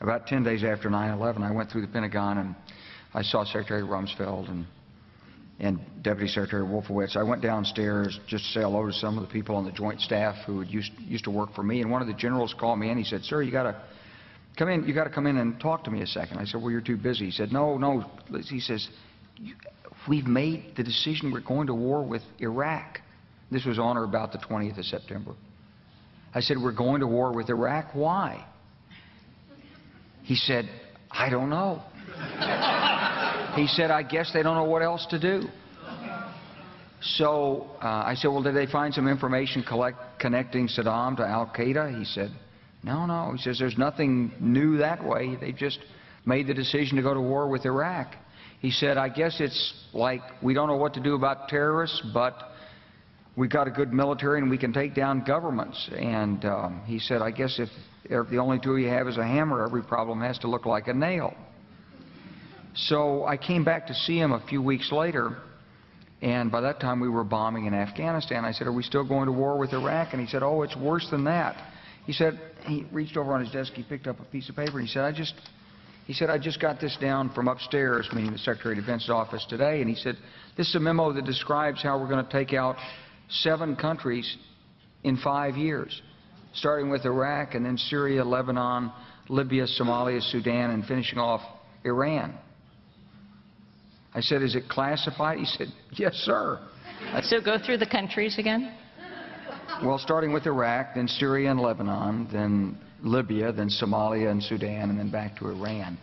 About 10 days after 9/11, I went through the Pentagon and I saw Secretary Rumsfeld and Deputy Secretary Wolfowitz. I went downstairs just to say hello to some of the people on the Joint Staff who had used to work for me, and one of the generals called me in. He said, "Sir, you got to come in. You got to come in and talk to me a second." I said, "Well, you're too busy." He said, "No." He says, "We've made the decision. We're going to war with Iraq." This was on or about the 20th of September. I said, "We're going to war with Iraq. Why?" He said, "I don't know." He said, "I guess they don't know what else to do." So I said, "Well, did they find some information connecting Saddam to Al-Qaeda?" He said, No. He says, "There's nothing new that way. They just made the decision to go to war with Iraq." He said, "I guess it's like we don't know what to do about terrorists, but we've got a good military and we can take down governments." And he said, "I guess if the only tool you have is a hammer, every problem has to look like a nail." So I came back to see him a few weeks later, and by that time we were bombing in Afghanistan. I said, "Are we still going to war with Iraq?" And he said, "Oh, it's worse than that." He said, he reached over on his desk, he picked up a piece of paper, and he said, I just got this down from upstairs," meaning the Secretary of Defense's office today, and he said, "This is a memo that describes how we're going to take out 7 countries in 5 years, starting with Iraq and then Syria, Lebanon, Libya, Somalia, Sudan, and finishing off Iran." I said, "Is it classified?" He said, "Yes, sir." So go through the countries again. Well, starting with Iraq, then Syria and Lebanon, then Libya, then Somalia and Sudan, and then back to Iran.